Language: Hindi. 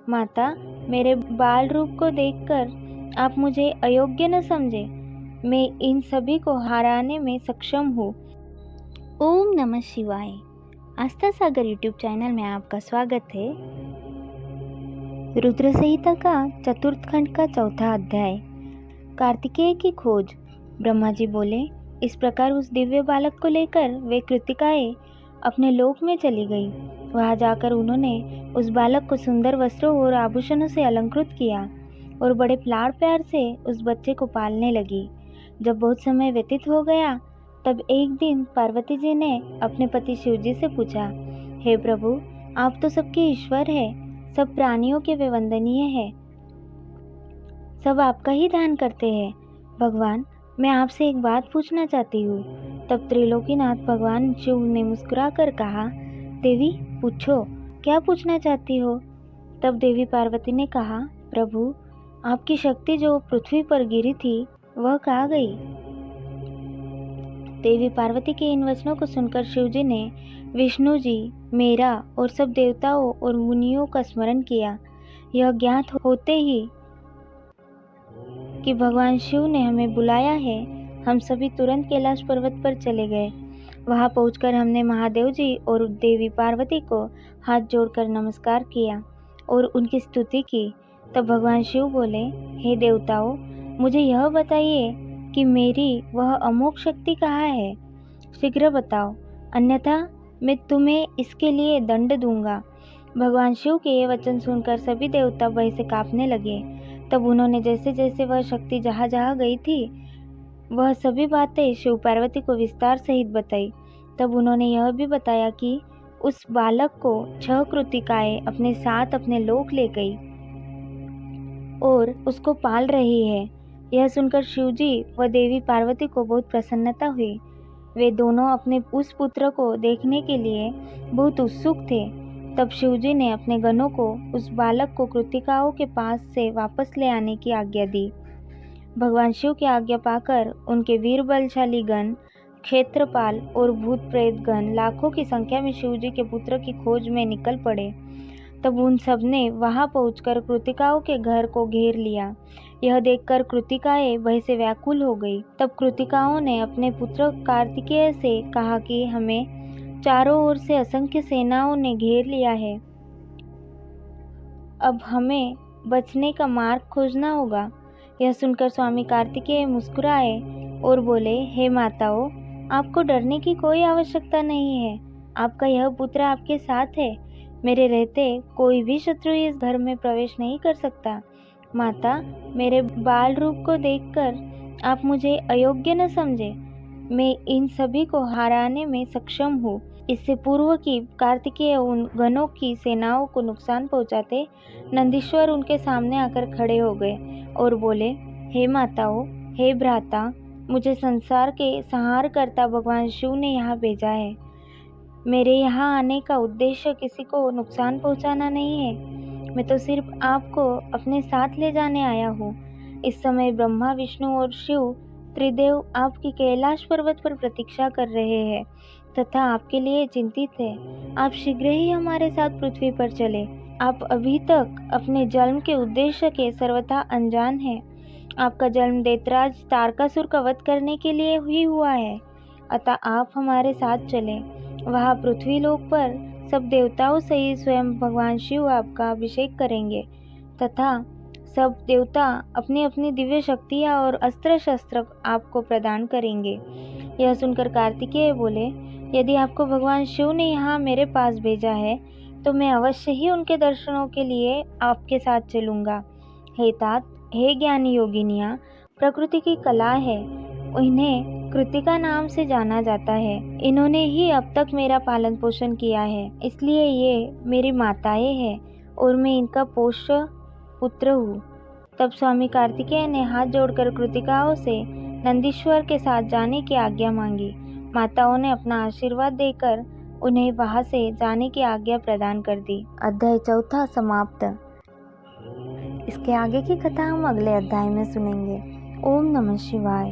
माता, मेरे बाल रूप को देखकर आप मुझे अयोग्य न समझे। मैं इन सभी को हराने में सक्षम हूँ। ओम नमः शिवाय। आस्था सागर यूट्यूब चैनल में आपका स्वागत है। रुद्र संहिता का चतुर्थ खंड का चौथा अध्याय, कार्तिकेय की खोज। ब्रह्मा जी बोले, इस प्रकार उस दिव्य बालक को लेकर वे कृतिकाएं अपने लोक में चली गई। वहां जाकर उन्होंने उस बालक को सुंदर वस्त्रों और आभूषणों से अलंकृत किया और बड़े लाड़ प्यार से उस बच्चे को पालने लगी। जब बहुत समय व्यतीत हो गया, तब एक दिन पार्वती जी ने अपने पति शिव जी से पूछा, हे प्रभु, आप तो सबके ईश्वर हैं, सब प्राणियों के वे वंदनीय हैं, सब आपका ही ध्यान करते हैं। भगवान, मैं आपसे एक बात पूछना चाहती हूँ। तब त्रिलोकीनाथ भगवान शिव ने मुस्कुराकर कहा, देवी पूछो, क्या पूछना चाहती हो। तब देवी पार्वती ने कहा, प्रभु, आपकी शक्ति जो पृथ्वी पर गिरी थी वह कहाँ गई। देवी पार्वती के इन वचनों को सुनकर शिव जी ने विष्णु जी, मेरा और सब देवताओं और मुनियों का स्मरण किया। यह ज्ञात होते ही कि भगवान शिव ने हमें बुलाया है, हम सभी तुरंत कैलाश पर्वत पर चले गए। वहां पहुंचकर हमने महादेव जी और देवी पार्वती को हाथ जोड़कर नमस्कार किया और उनकी स्तुति की। तब भगवान शिव बोले, हे देवताओं, मुझे यह बताइए कि मेरी वह अमोघ शक्ति कहाँ है। शीघ्र बताओ, अन्यथा मैं तुम्हें इसके लिए दंड दूंगा। भगवान शिव के ये वचन सुनकर सभी देवता भय से कांपने लगे। तब उन्होंने जैसे जैसे वह शक्ति जहाँ जहाँ गई थी, वह सभी बातें शिव पार्वती को विस्तार सहित बताई। तब उन्होंने यह भी बताया कि उस बालक को 6 कृतिकाएं अपने साथ अपने लोक ले गई और उसको पाल रही है। यह सुनकर शिव जी व देवी पार्वती को बहुत प्रसन्नता हुई। वे दोनों अपने उस पुत्र को देखने के लिए बहुत उत्सुक थे। तब शिव जी ने अपने गणों को उस बालक को कृतिकाओं के पास से वापस ले आने की आज्ञा दी। भगवान शिव की आज्ञा पाकर उनके वीर बलशाली गण, क्षेत्रपाल और भूत प्रेत गण लाखों की संख्या में शिव जी के पुत्र की खोज में निकल पड़े। तब उन सब ने वहां पहुंचकर कृतिकाओं के घर को घेर लिया। यह देखकर कृतिकाएं भय से व्याकुल हो गई। तब कृतिकाओं ने अपने पुत्र कार्तिकेय से कहा कि हमें चारों ओर से असंख्य सेनाओं ने घेर लिया है, अब हमें बचने का मार्ग खोजना होगा। यह सुनकर स्वामी कार्तिकेय मुस्कुराए और बोले, हे माताओं, आपको डरने की कोई आवश्यकता नहीं है। आपका यह पुत्र आपके साथ है। मेरे रहते कोई भी शत्रु इस घर में प्रवेश नहीं कर सकता। माता, मेरे बाल रूप को देखकर आप मुझे अयोग्य न समझे। मैं इन सभी को हराने में सक्षम हूँ। इससे पूर्व कि कार्तिकेय उन गणों की सेनाओं को नुकसान पहुंचाते, नंदीश्वर उनके सामने आकर खड़े हो गए और बोले, हे माताओं, हे भ्राता, मुझे संसार के संहारकर्ता भगवान शिव ने यहाँ भेजा है। मेरे यहाँ आने का उद्देश्य किसी को नुकसान पहुँचाना नहीं है। मैं तो सिर्फ आपको अपने साथ ले जाने आया हूँ। इस समय ब्रह्मा, विष्णु और शिव त्रिदेव आपकी कैलाश पर्वत पर प्रतीक्षा कर रहे हैं तथा आपके लिए चिंतित है। आप शीघ्र ही हमारे साथ पृथ्वी पर चले। आप अभी तक अपने जन्म के उद्देश्य के सर्वथा अनजान हैं। आपका जन्म दैत्यराज तारकासुर का वध करने के लिए ही हुआ है, अतः आप हमारे साथ चलें। वहाँ पृथ्वी लोक पर सब देवताओं सहित स्वयं भगवान शिव आपका अभिषेक करेंगे तथा सब देवता अपनी अपनी दिव्य शक्तियाँ और अस्त्र शस्त्र आपको प्रदान करेंगे। यह सुनकर कार्तिकेय बोले, यदि आपको भगवान शिव ने यहाँ मेरे पास भेजा है तो मैं अवश्य ही उनके दर्शनों के लिए आपके साथ चलूँगा। हे तात, हे ज्ञानी योगिनियाँ, प्रकृति की कला है, इन्हें कृतिका नाम से जाना जाता है। इन्होंने ही अब तक मेरा पालन पोषण किया है, इसलिए ये मेरी माताएं हैं और मैं इनका पोष्य पुत्र हूँ। तब स्वामी कार्तिकेय ने हाथ जोड़कर कृतिकाओं से नंदीश्वर के साथ जाने की आज्ञा मांगी। माताओं ने अपना आशीर्वाद देकर उन्हें वहां से जाने की आज्ञा प्रदान कर दी। अध्याय चौथा समाप्त। इसके आगे की कथा हम अगले अध्याय में सुनेंगे। ओम नमः शिवाय।